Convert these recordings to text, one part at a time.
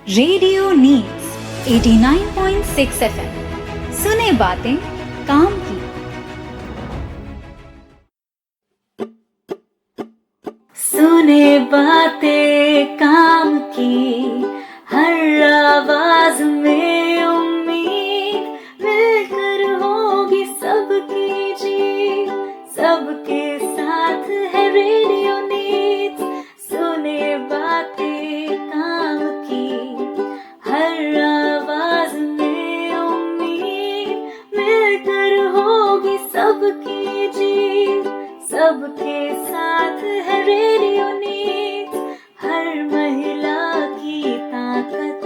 Radio needs 89.6 FM. सुने बातें काम की। सुने बातें काम की, हर आवाज में उम्मीद, मिलकर होगी सबकी जीत, सबके साथ है रेडियो नीड्स। सुने बातें काम की, हर आवाज में उम्मीद, मिलकर होगी सबकी जीत, सबके साथ है रेडियो नीड्स। हर महिला की ताकत,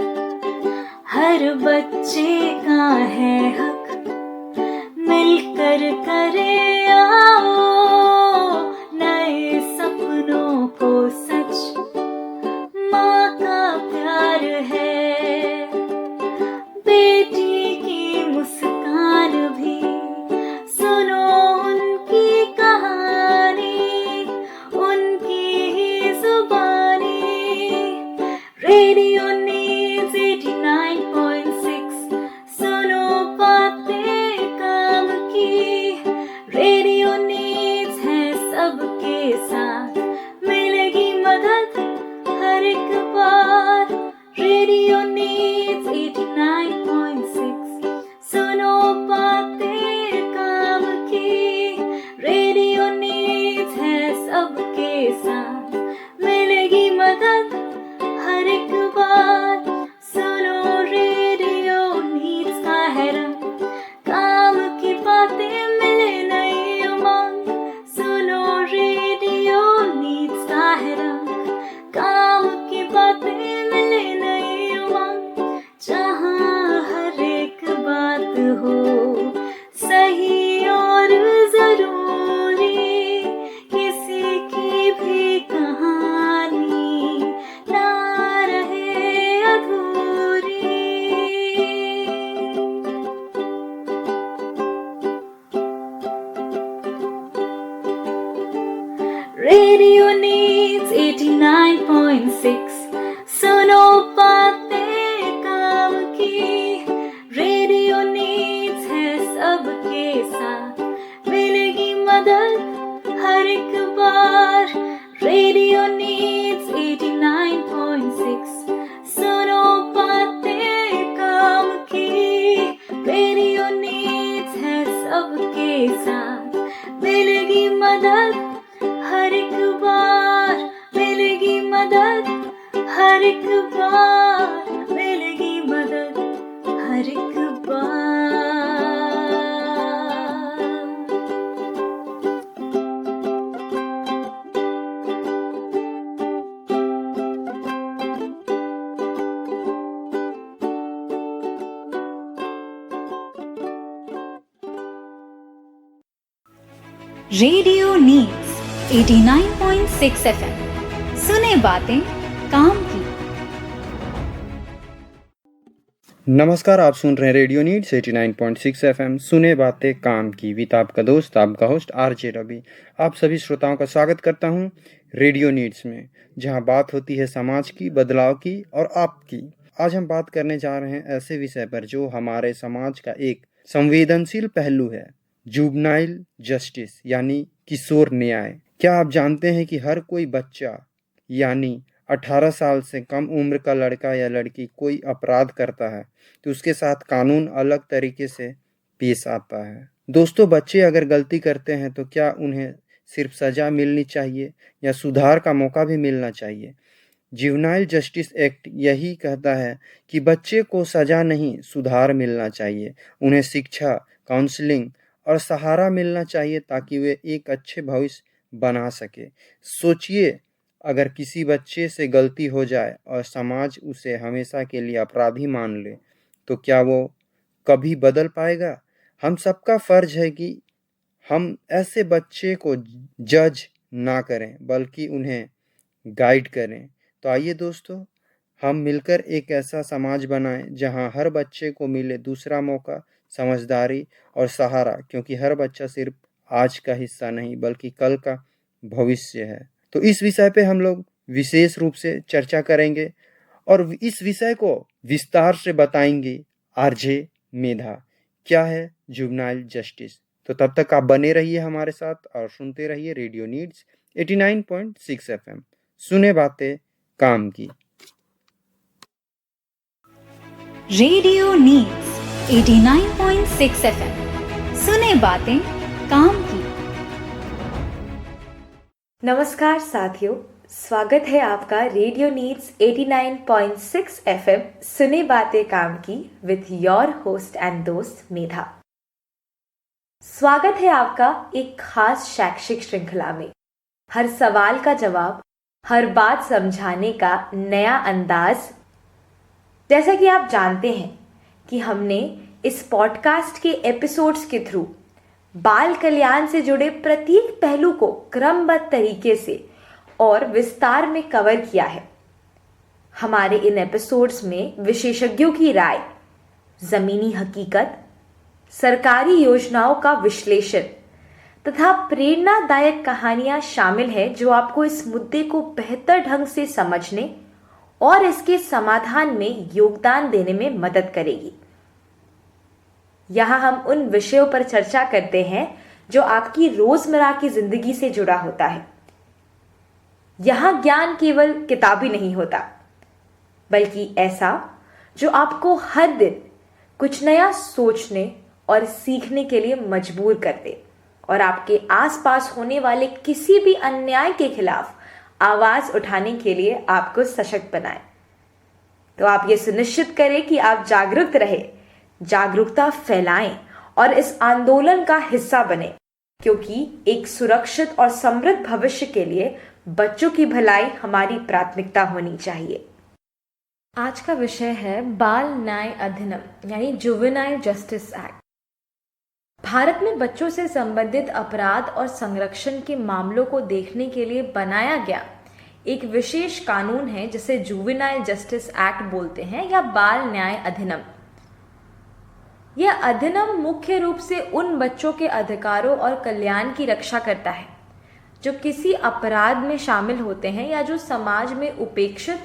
हर बच्चे का है हक, मिलकर करे आओ नए सपनों को सच। माँ का प्यार है, बेटी की मुस्कान भी, सुनो उनकी कहानी, उनकी ही जुबानी। रेडियो नीड्स 89.6, सुनो बातें काम की। रेडियो नीड्स है सबके साथ, मिलेगी मदद हर एक बार। रेडियो नीड्स 89.6, सुनो बातें काम की। रेडियो नीड्स है सबके साथ, मिलेगी मदद हर एक बार। सुनो रेडियो नीड्स का है रंग, काम की बातें मिले नई उमंग। सुनो रेडियो नीड्स का है रंग, काम की बातें मिले नई उमंग। जहाँ हर एक बात हो सही और जरूरी, किसी की भी कहानी ना रहे अधूरी। रेडियो नीड्स 89.6, सुनो बातें काम की। रेडियो नीड्स है सबके साथ, मिलेगी मदद हर एक बार। रेडियो नीड्स 89.6, सुनो बातें काम की। रेडियो नीड्स है सबके साथ, मिलेगी मदद हर एक बार, मिलेगी मदद हर एक बार, मिलेगी मदद हर एक बार। Radio needs 89.6 FM. सुने बातें काम की। नमस्कार, आप सुन रहे हैं रेडियो नीड्स 89.6 एफएम। सुने बातें काम की विद आपका दोस्त, आपका होस्ट आरजे रवि। आप सभी श्रोताओं का स्वागत करता हूं रेडियो नीड्स में, जहां बात होती है समाज की, बदलाव की और आपकी। आज हम बात करने जा रहे हैं ऐसे विषय पर जो हमारे समाज का एक संवेदनशील पहलू है, जुवेनाइल जस्टिस यानी किशोर न्याय। क्या आप जानते हैं कि हर कोई बच्चा यानी 18 साल से कम उम्र का लड़का या लड़की कोई अपराध करता है तो उसके साथ कानून अलग तरीके से पेश आता है। दोस्तों, बच्चे अगर गलती करते हैं तो क्या उन्हें सिर्फ सजा मिलनी चाहिए या सुधार का मौका भी मिलना चाहिए? जुवेनाइल जस्टिस एक्ट यही कहता है कि बच्चे को सजा नहीं, सुधार मिलना चाहिए। उन्हें शिक्षा, काउंसलिंग और सहारा मिलना चाहिए ताकि वे एक अच्छे भविष्य बना सके। सोचिए, अगर किसी बच्चे से गलती हो जाए और समाज उसे हमेशा के लिए अपराधी मान ले तो क्या वो कभी बदल पाएगा? हम सबका फर्ज है कि हम ऐसे बच्चे को जज ना करें बल्कि उन्हें गाइड करें। तो आइए दोस्तों, हम मिलकर एक ऐसा समाज बनाएं जहां हर बच्चे को मिले दूसरा मौका, समझदारी और सहारा, क्योंकि हर बच्चा सिर्फ आज का हिस्सा नहीं बल्कि कल का भविष्य है। तो इस विषय पे हम लोग विशेष रूप से चर्चा करेंगे और इस विषय को विस्तार से बताएंगे आरजे मेधा। क्या है जुवेनाइल जस्टिस? तो तब तक आप बने रहिए हमारे साथ और सुनते रहिए रेडियो नीड्स 89.6 FM। सुने बातें काम की। Radio needs 89.6 FM। सुने बातें काम की। नमस्कार साथियों, स्वागत है आपका रेडियो नीड्स 89.6 FM सुने बातें काम की विथ योर होस्ट एंड दोस्त मेधा। स्वागत है आपका एक खास शैक्षिक श्रृंखला में। हर सवाल का जवाब, हर बात समझाने का नया अंदाज। जैसा कि आप जानते हैं कि हमने इस पॉडकास्ट के एपिसोड्स के थ्रू बाल कल्याण से जुड़े प्रत्येक पहलू को क्रमबद्ध तरीके से और विस्तार में कवर किया है। हमारे इन एपिसोड्स में विशेषज्ञों की राय, जमीनी हकीकत, सरकारी योजनाओं का विश्लेषण तथा प्रेरणादायक कहानियां शामिल है जो आपको इस मुद्दे को बेहतर ढंग से समझने और इसके समाधान में योगदान देने में मदद करेगी। यहां हम उन विषयों पर चर्चा करते हैं जो आपकी रोजमर्रा की जिंदगी से जुड़ा होता है। यहां ज्ञान केवल किताबी नहीं होता, बल्कि ऐसा जो आपको हर दिन कुछ नया सोचने और सीखने के लिए मजबूर कर दे और आपके आसपास होने वाले किसी भी अन्याय के खिलाफ आवाज उठाने के लिए आपको सशक्त बनाए। तो आप ये सुनिश्चित करें कि आप जागरूक रहे, जागरूकता फैलाएं और इस आंदोलन का हिस्सा बने, क्योंकि एक सुरक्षित और समृद्ध भविष्य के लिए बच्चों की भलाई हमारी प्राथमिकता होनी चाहिए। आज का विषय है बाल न्याय अधिनियम यानी जुवेनाइल जस्टिस एक्ट। भारत में बच्चों से संबंधित अपराध और संरक्षण के मामलों को देखने के लिए बनाया गया एक विशेष कानून है जिसे जुवेनाइल जस्टिस एक्ट बोलते हैं या बाल न्याय अधिनियम। यह अधिनियम मुख्य रूप से उन बच्चों के अधिकारों और कल्याण की रक्षा करता है जो किसी अपराध में शामिल होते हैं या जो समाज में उपेक्षित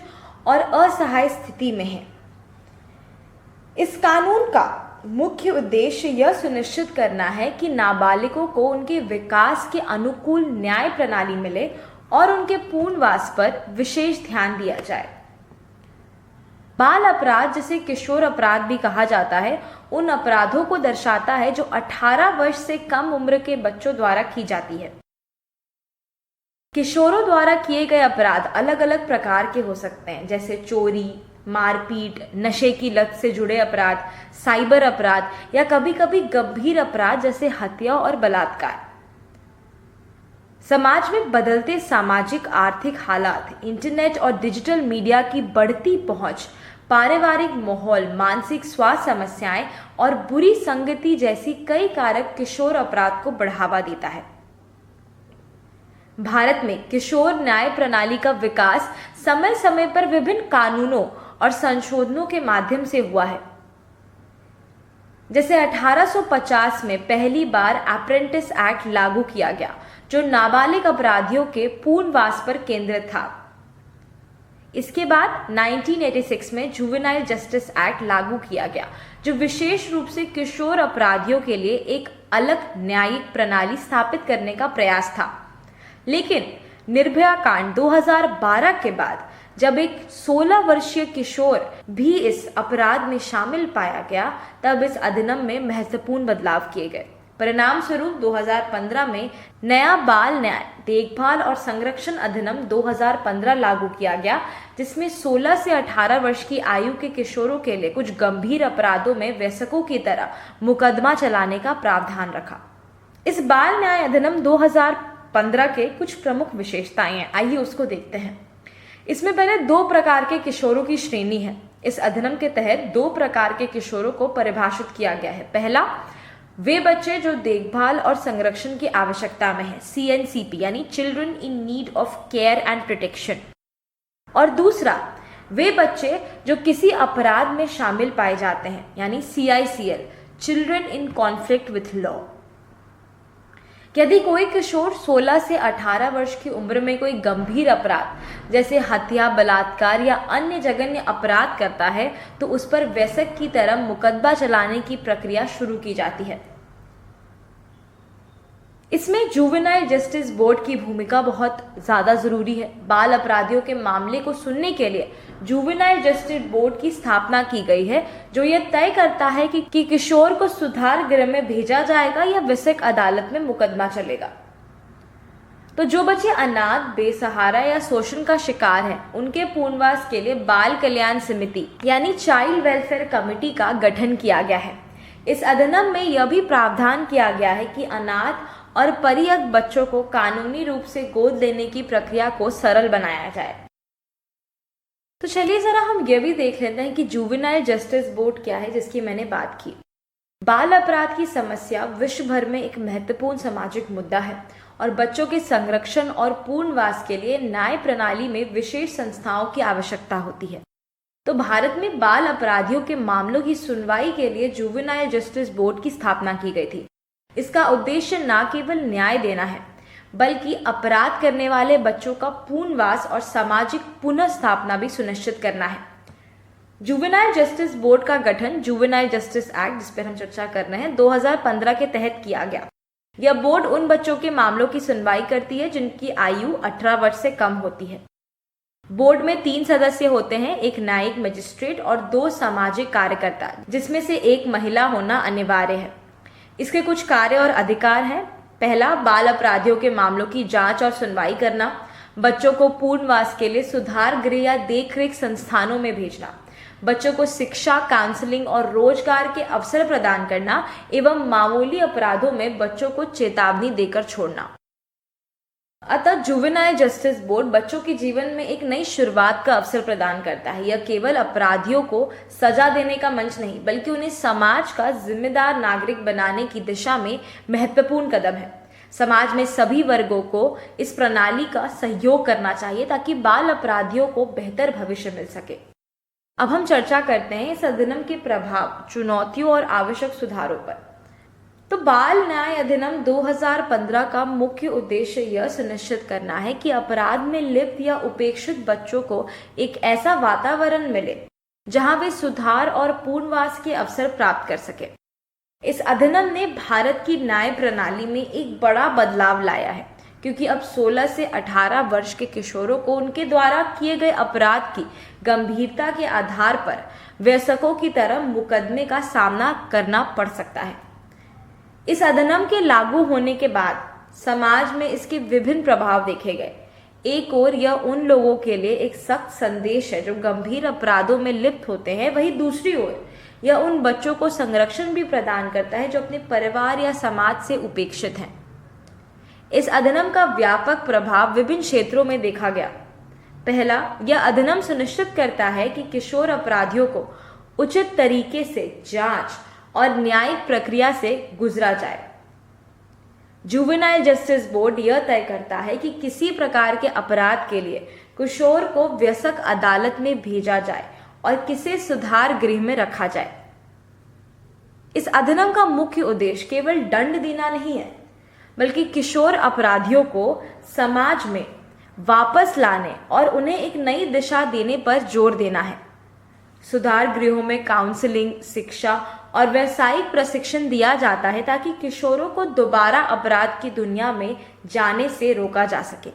और असहाय स्थिति में हैं। इस कानून का मुख्य उद्देश्य यह सुनिश्चित करना है कि नाबालिगों को उनके विकास के अनुकूल न्याय प्रणाली मिले और उनके पूर्णवास पर विशेष ध्यान दिया जाए। बाल अपराध, जिसे किशोर अपराध भी कहा जाता है, उन अपराधों को दर्शाता है जो 18 वर्ष से कम उम्र के बच्चों द्वारा की जाती है। किशोरों द्वारा किए गए अपराध अलग अलग प्रकार के हो सकते हैं, जैसे चोरी, मारपीट, नशे की लत से जुड़े अपराध, साइबर अपराध या कभी कभी गंभीर अपराध जैसे हत्या और बलात्कार। समाज में बदलते सामाजिक आर्थिक हालात, इंटरनेट और डिजिटल मीडिया की बढ़ती पहुंच, पारिवारिक माहौल, मानसिक स्वास्थ्य समस्याएं और बुरी संगति जैसी कई कारक किशोर अपराध को बढ़ावा देता है। भारत में किशोर न्याय प्रणाली का विकास समय समय पर विभिन्न कानूनों और संशोधनों के माध्यम से हुआ है। जैसे 1850 में पहली बार अप्रेंटिस एक्ट लागू किया गया जो नाबालिग अपराधियों के पूर्णवास पर केंद्रित था। इसके बाद 1986 में जुवेनाइल जस्टिस एक्ट लागू किया गया जो विशेष रूप से किशोर अपराधियों के लिए एक अलग न्यायिक प्रणाली स्थापित करने का प्रयास था। लेकिन निर्भया कांड 2012 के बाद जब एक 16 वर्षीय किशोर भी इस अपराध में शामिल पाया गया, तब इस अधिनियम में महत्वपूर्ण बदलाव किए गए। परिणाम स्वरूप 2015 में नया बाल न्याय, देखभाल और संरक्षण अधिनियम 2015 लागू किया गया, जिसमें 16 से 18 वर्ष की आयु के किशोरों के लिए कुछ गंभीर अपराधों में वयस्कों की तरह मुकदमा चलाने का प्रावधान रखा। इस बाल न्याय अधिनियम 2015 के कुछ प्रमुख विशेषताएं हैं, आइए उसको देखते हैं। इसमें पहले 2 प्रकार के किशोरों की श्रेणी है। इस अधिनियम के तहत 2 प्रकार के किशोरों को परिभाषित किया गया है। पहला, वे बच्चे जो देखभाल और संरक्षण की आवश्यकता में हैं, CNCP यानी children in need of care and protection. और दूसरा, वे बच्चे जो किसी अपराध में शामिल पाए जाते हैं, यानी CICL, children in conflict with law. यदि कोई किशोर 16 से 18 वर्ष की उम्र में कोई गंभीर अपराध जैसे हत्या, बलात्कार या अन्य जघन्य अपराध करता है तो उस पर वयस्क की तरह मुकदमा चलाने की प्रक्रिया शुरू की जाती है। इसमें जुवेनाइल जस्टिस बोर्ड की भूमिका बहुत ज़्यादा ज़रूरी है। बाल अपराधियों के मामले को सुनने के लिए जुवेनाइल जस्टिस बोर्ड की स्थापना की गई है, जो यह तय करता है कि किशोर को सुधार गृह में भेजा जाएगा या वयस्क अदालत में मुकदमा चलेगा। तो जो बच्चे अनाथ, बेसहारा या शोषण का शिकार हैं, उनके पुनर्वास के लिए बाल कल्याण समिति यानी चाइल्ड वेलफेयर कमेटी का गठन किया गया है। इस अधिनियम में यह भी प्रावधान किया गया है कि अनाथ और परित्यक्त बच्चों को कानूनी रूप से गोद लेने की प्रक्रिया को सरल बनाया जाए। तो चलिए जरा हम यह भी देख लेते हैं कि जुवेनाइल जस्टिस बोर्ड क्या है, जिसकी मैंने बात की। बाल अपराध की समस्या विश्व भर में एक महत्वपूर्ण सामाजिक मुद्दा है और बच्चों के संरक्षण और पुनर्वास के लिए न्याय प्रणाली में विशेष संस्थाओं की आवश्यकता होती है। तो भारत में बाल अपराधियों के मामलों की सुनवाई के लिए जुवेनाइल जस्टिस बोर्ड की स्थापना की गई थी। इसका उद्देश्य न केवल न्याय देना है, बल्कि अपराध करने वाले बच्चों का पुनर्वास और सामाजिक पुनः स्थापना भी सुनिश्चित करना है। जुवेनाइल जस्टिस बोर्ड का गठन जुवेनाइल जस्टिस एक्ट, जिस पर हम चर्चा कर रहे हैं, 2015 के तहत किया गया। यह बोर्ड उन बच्चों के मामलों की सुनवाई करती है जिनकी आयु 18 वर्ष से कम होती है। बोर्ड में 3 सदस्य होते हैं, एक न्यायिक मजिस्ट्रेट और 2 सामाजिक कार्यकर्ता, जिसमें से एक महिला होना अनिवार्य है। इसके कुछ कार्य और अधिकार हैं। पहला, बाल अपराधियों के मामलों की जांच और सुनवाई करना, बच्चों को पुनर्वास के लिए सुधार गृह या देखरेख संस्थानों में भेजना, बच्चों को शिक्षा, काउंसलिंग और रोजगार के अवसर प्रदान करना एवं मामूली अपराधों में बच्चों को चेतावनी देकर छोड़ना। अतः जुवेनाइल जस्टिस बोर्ड बच्चों के जीवन में एक नई शुरुआत का अवसर प्रदान करता है। यह केवल अपराधियों को सजा देने का मंच नहीं, बल्कि उन्हें समाज का जिम्मेदार नागरिक बनाने की दिशा में महत्वपूर्ण कदम है। समाज में सभी वर्गों को इस प्रणाली का सहयोग करना चाहिए ताकि बाल अपराधियों को बेहतर भविष्य मिल सके। अब हम चर्चा करते हैं इस अधिनियम के प्रभाव, चुनौतियों और आवश्यक सुधारों पर। तो बाल न्याय अधिनियम 2015 का मुख्य उद्देश्य यह सुनिश्चित करना है कि अपराध में लिप्त या उपेक्षित बच्चों को एक ऐसा वातावरण मिले जहां वे सुधार और पुनर्वास के अवसर प्राप्त कर सके। इस अधिनियम ने भारत की न्याय प्रणाली में एक बड़ा बदलाव लाया है, क्योंकि अब 16 से 18 वर्ष के किशोरों को उनके द्वारा किए गए अपराध की गंभीरता के आधार पर वयस्कों की तरह मुकदमे का सामना करना पड़ सकता है। इस अधिनियम के लागू होने के बाद समाज में इसके विभिन्न प्रभाव देखे गए। एक ओर यह उन लोगों के लिए एक सख्त संदेश है जो गंभीर अपराधों में लिप्त होते हैं, वहीं दूसरी ओर यह उन बच्चों को संरक्षण भी प्रदान करता है जो अपने परिवार या समाज से उपेक्षित हैं। इस अधिनियम का व्यापक प्रभाव विभिन्न क्षेत्रों में देखा गया। पहला, यह अधिनियम सुनिश्चित करता है कि किशोर अपराधियों को उचित तरीके से जांच और न्यायिक प्रक्रिया से गुजरा जाए। जुवेनाइल जस्टिस बोर्ड यह तय करता है कि किसी प्रकार के अपराध के लिए किशोर को वयस्क अदालत में भेजा जाए और किसे सुधार गृह में रखा जाए। इस अधिनियम का मुख्य उद्देश्य केवल दंड देना नहीं है, बल्कि किशोर अपराधियों को समाज में वापस लाने और उन्हें एक नई दिशा देने पर जोर देना है। सुधार गृहों में काउंसलिंग, शिक्षा और व्यावसायिक प्रशिक्षण दिया जाता है ताकि किशोरों को दोबारा अपराध की दुनिया में जाने से रोका जा सके।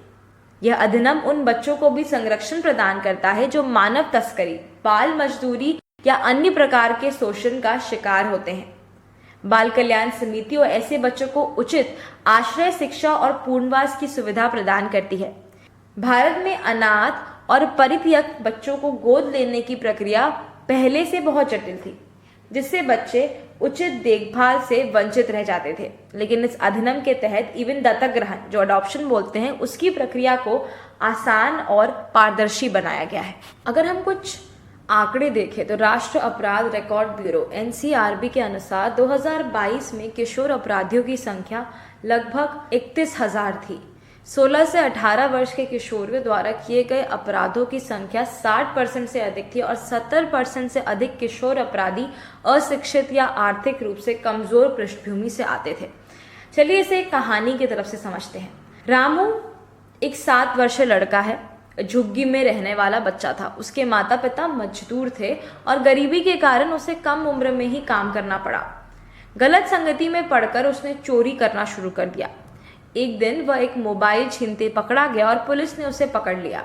यह अधिनियम उन बच्चों को भी संरक्षण प्रदान करता है जो मानव तस्करी, बाल मजदूरी या अन्य प्रकार के शोषण का शिकार होते हैं। बाल कल्याण समितियां ऐसे बच्चों को उचित आश्रय, शिक्षा और पुनर्वास की सुविधा प्रदान करती है। भारत में अनाथ और परित्यक्त बच्चों को गोद लेने की प्रक्रिया पहले से बहुत जटिल थी, जिससे बच्चे उचित देखभाल से वंचित रह जाते थे। लेकिन इस अधिनियम के तहत इवन दत्तक ग्रहण, जो अडॉप्शन बोलते हैं, उसकी प्रक्रिया को आसान और पारदर्शी बनाया गया है। अगर हम कुछ आंकड़े देखें तो राष्ट्रीय अपराध रिकॉर्ड ब्यूरो NCRB के अनुसार 2022 में किशोर अपराधियों की संख्या लगभग 31,000 थी। 16 से 18 वर्ष के किशोरों द्वारा किए गए अपराधों की संख्या 60% से अधिक थी और 70% से अधिक किशोर अपराधी अशिक्षित या आर्थिक रूप से कमजोर पृष्ठभूमि से आते थे। चलिए इसे एक कहानी की तरफ से समझते हैं। रामू एक 7 वर्षीय लड़का है। झुग्गी में रहने वाला बच्चा था। उसके माता पिता मजदूर थे और गरीबी के कारण उसे कम उम्र में ही काम करना पड़ा। गलत संगति में पड़कर उसने चोरी करना शुरू कर दिया। एक दिन वह एक मोबाइल छीनते पकड़ा गया और पुलिस ने उसे पकड़ लिया।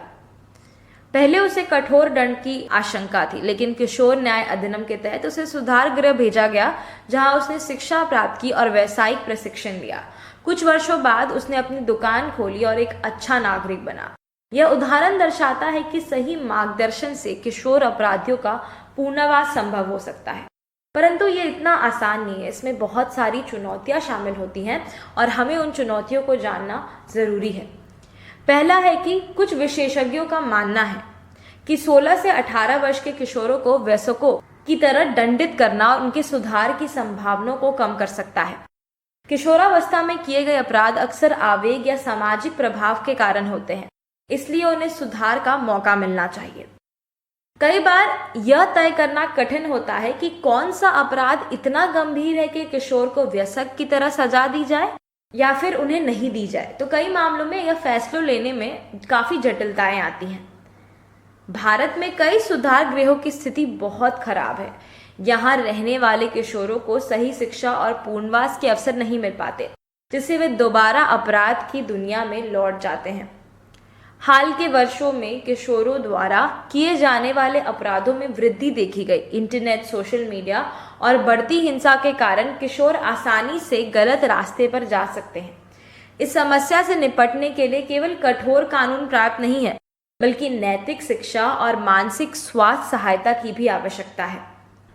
पहले उसे कठोर दंड की आशंका थी, लेकिन किशोर न्याय अधिनियम के तहत उसे सुधार गृह भेजा गया, जहां उसने शिक्षा प्राप्त की और व्यावसायिक प्रशिक्षण लिया। कुछ वर्षों बाद उसने अपनी दुकान खोली और एक अच्छा नागरिक बना। यह उदाहरण दर्शाता है कि सही मार्गदर्शन से किशोर अपराधियों का पुनर्वास संभव हो सकता है। परंतु ये इतना आसान नहीं है। इसमें बहुत सारी चुनौतियां शामिल होती हैं और हमें उन चुनौतियों को जानना जरूरी है। पहला है कि कुछ विशेषज्ञों का मानना है कि 16 से 18 वर्ष के किशोरों को वयस्कों की तरह दंडित करना और उनके सुधार की संभावनाओं को कम कर सकता है। किशोरावस्था में किए गए अपराध अक्सर आवेग या सामाजिक प्रभाव के कारण होते हैं, इसलिए उन्हें सुधार का मौका मिलना चाहिए। कई बार यह तय करना कठिन होता है कि कौन सा अपराध इतना गंभीर है कि किशोर को वयस्क की तरह सजा दी जाए या फिर उन्हें नहीं दी जाए। तो कई मामलों में यह फैसला लेने में काफी जटिलताएं आती हैं। भारत में कई सुधार गृहों की स्थिति बहुत खराब है। यहाँ रहने वाले किशोरों को सही शिक्षा और पुनर्वास के अवसर नहीं मिल पाते, जिससे वे दोबारा अपराध की दुनिया में लौट जाते हैं। हाल के वर्षों में किशोरों द्वारा किए जाने वाले अपराधों में वृद्धि देखी गई। इंटरनेट, सोशल मीडिया और बढ़ती हिंसा के कारण किशोर आसानी से गलत रास्ते पर जा सकते हैं। इस समस्या से निपटने के लिए केवल कठोर कानून पर्याप्त नहीं है, बल्कि नैतिक शिक्षा और मानसिक स्वास्थ्य सहायता की भी आवश्यकता है।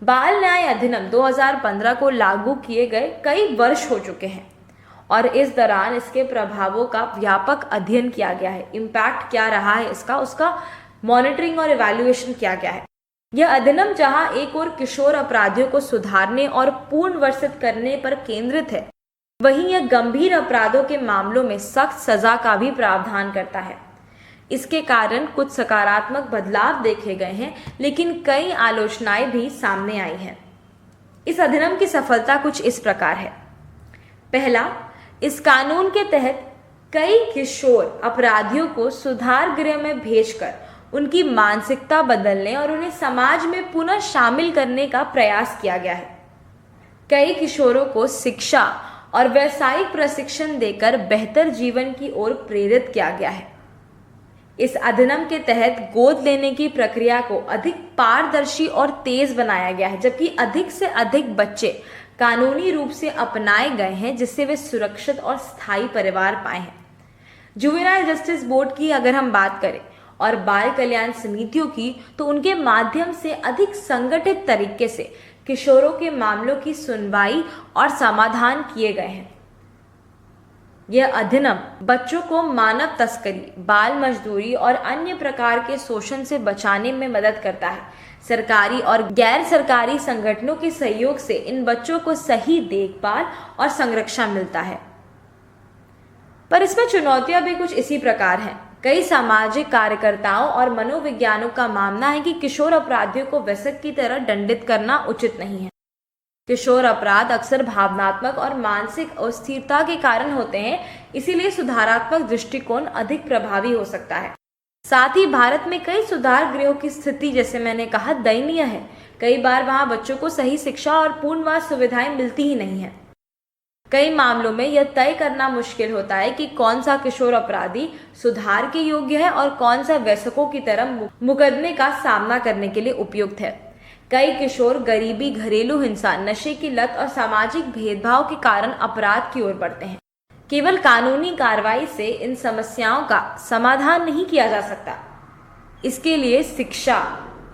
बाल न्याय अधिनियम 2015 को लागू किए गए कई वर्ष हो चुके हैं और इस दौरान इसके प्रभावों का व्यापक अध्ययन किया गया है। इम्पैक्ट क्या रहा है इसका, उसका मॉनिटरिंग और इवैल्यूएशन किया गया है। यह अधिनियम जहां एक और किशोर अपराधियों को सुधारने और पुनर्वसित करने पर केंद्रित है, वहीं यह गंभीर अपराधों के मामलों में सख्त सजा का भी प्रावधान करता है। इसके कारण कुछ सकारात्मक बदलाव देखे गए हैं, लेकिन कई आलोचनाएं भी सामने आई हैं। इस अधिनियम की सफलता कुछ इस प्रकार है। पहला, इस कानून के तहत कई किशोर अपराधियों को सुधार गृह में भेजकर उनकी मानसिकता बदलने और उन्हें समाज में पुनः शामिल करने का प्रयास किया गया है। कई किशोरों को शिक्षा और व्यावसायिक प्रशिक्षण देकर बेहतर जीवन की ओर प्रेरित किया गया है। इस अधिनियम के तहत गोद लेने की प्रक्रिया को अधिक पारदर्शी और तेज बनाया गया है, जबकि अधिक से अधिक बच्चे कानूनी रूप से अपनाए गए हैं, जिससे वे सुरक्षित और स्थायी परिवार पाए हैं। जुवेनाइल जस्टिस बोर्ड की अगर हम बात करें और बाल कल्याण समितियों की, तो उनके माध्यम से अधिक संगठित तरीके से किशोरों के मामलों की सुनवाई और समाधान किए गए हैं। यह अधिनियम बच्चों को मानव तस्करी, बाल मजदूरी और अन्य प्रकार के शोषण से बचाने में मदद करता है। सरकारी और गैर सरकारी संगठनों के सहयोग से इन बच्चों को सही देखभाल और संरक्षण मिलता है। पर इसमें चुनौतियां भी कुछ इसी प्रकार हैं। कई सामाजिक कार्यकर्ताओं और मनोविज्ञानों का मानना है कि किशोर अपराधियों को वयस्क की तरह दंडित करना उचित नहीं है। किशोर अपराध अक्सर भावनात्मक और मानसिक अस्थिरता के कारण होते हैं, इसीलिए सुधारात्मक दृष्टिकोण अधिक प्रभावी हो सकता है। साथ ही भारत में कई सुधार गृहों की स्थिति, जैसे मैंने कहा, दयनीय है। कई बार वहां बच्चों को सही शिक्षा और पुनर्वास सुविधाएं मिलती ही नहीं है। कई मामलों में यह तय करना मुश्किल होता है कि कौन सा किशोर अपराधी सुधार के योग्य है और कौन सा वयस्कों की तरह मुकदमे का सामना करने के लिए उपयुक्त है। कई किशोर गरीबी, घरेलू हिंसा, नशे की लत और सामाजिक भेदभाव के कारण अपराध की ओर बढ़ते हैं। केवल कानूनी कार्रवाई से इन समस्याओं का समाधान नहीं किया जा सकता। इसके लिए शिक्षा,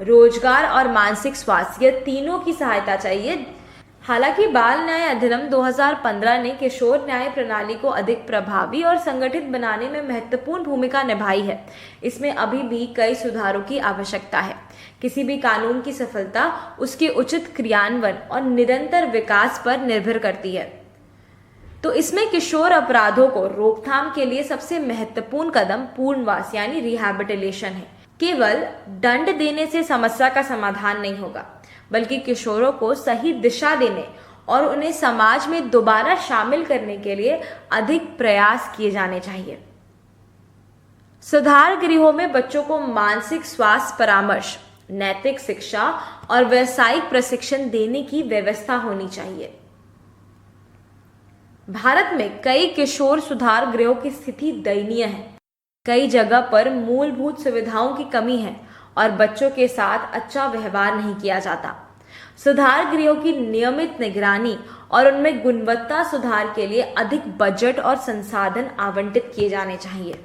रोजगार और मानसिक स्वास्थ्य, ये तीनों की सहायता चाहिए। हालांकि बाल न्याय अधिनियम 2015 ने किशोर न्याय प्रणाली को अधिक प्रभावी और संगठित बनाने में महत्वपूर्ण भूमिका निभाई है। इसमें अभी भी कई सुधारों की आवश्यकता है। किसी भी कानून की सफलता उसके उचित क्रियान्वयन और निरंतर विकास पर निर्भर करती है। तो इसमें किशोर अपराधों को रोकथाम के लिए सबसे महत्वपूर्ण कदम पुनर्वास यानी रिहैबिलिटेशन है। केवल दंड देने से समस्या का समाधान नहीं होगा, बल्कि किशोरों को सही दिशा देने और उन्हें समाज में दोबारा शामिल करने के लिए अधिक प्रयास किए जाने चाहिए। सुधार गृहों में बच्चों को मानसिक स्वास्थ्य परामर्श, नैतिक शिक्षा और व्यावसायिक प्रशिक्षण देने की व्यवस्था होनी चाहिए। भारत में कई किशोर सुधार गृहों की स्थिति दयनीय है। कई जगह पर मूलभूत सुविधाओं की कमी है और बच्चों के साथ अच्छा व्यवहार नहीं किया जाता। सुधार गृहों की नियमित निगरानी और उनमें गुणवत्ता सुधार के लिए अधिक बजट और संसाधन आवंटित किए जाने चाहिए।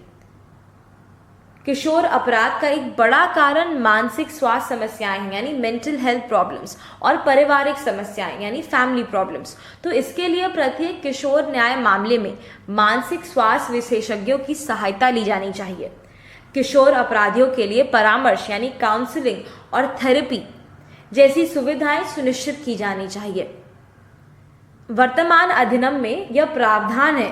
किशोर अपराध का एक बड़ा कारण मानसिक स्वास्थ्य समस्याएं हैं, यानी मेंटल हेल्थ प्रॉब्लम्स, और पारिवारिक समस्याएं यानी फैमिली प्रॉब्लम्स। तो इसके लिए प्रत्येक किशोर न्याय मामले में मानसिक स्वास्थ्य विशेषज्ञों की सहायता ली जानी चाहिए। किशोर अपराधियों के लिए परामर्श यानी काउंसलिंग और थेरेपी जैसी सुविधाएं सुनिश्चित की जानी चाहिए। वर्तमान अधिनियम में यह प्रावधान है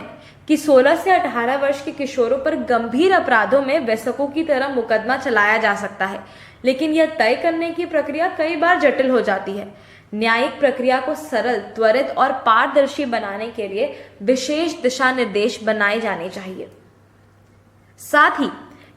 कि 16 से 18 वर्ष के किशोरों पर गंभीर अपराधों में वयस्कों की तरह मुकदमा चलाया जा सकता है, लेकिन यह तय करने की प्रक्रिया कई बार जटिल हो जाती है। न्यायिक प्रक्रिया को सरल, त्वरित और पारदर्शी बनाने के लिए विशेष दिशा निर्देश बनाए जाने चाहिए। साथ ही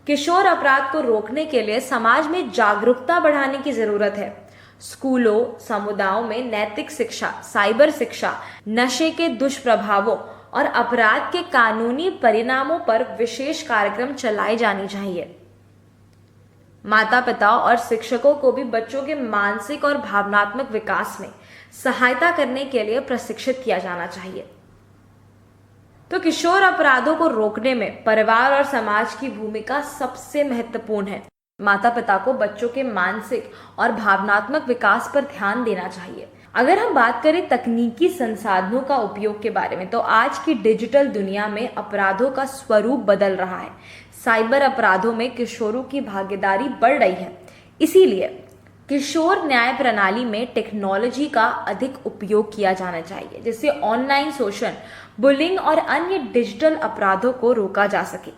किशोर अपराध को रोकने के लिए समाज में जागरूकता बढ़ाने की जरूरत है। स्कूलों, समुदायों में नैतिक शिक्षा, साइबर शिक्षा, नशे के दुष्प्रभावों और अपराध के कानूनी परिणामों पर विशेष कार्यक्रम चलाए जाने चाहिए। माता पिता और शिक्षकों को भी बच्चों के मानसिक और भावनात्मक विकास में सहायता करने के लिए प्रशिक्षित किया जाना चाहिए। तो किशोर अपराधों को रोकने में परिवार और समाज की भूमिका सबसे महत्वपूर्ण है। माता पिता को बच्चों के मानसिक और भावनात्मक विकास पर ध्यान देना चाहिए। अगर हम बात करें तकनीकी संसाधनों का उपयोग के बारे में, तो आज की डिजिटल दुनिया में अपराधों का स्वरूप बदल रहा है। साइबर अपराधों में किशोरों की भागीदारी बढ़ रही है। इसीलिए किशोर न्याय प्रणाली में टेक्नोलॉजी का अधिक उपयोग किया जाना चाहिए, जिससे ऑनलाइन शोषण, बुलिंग और अन्य डिजिटल अपराधों को रोका जा सके।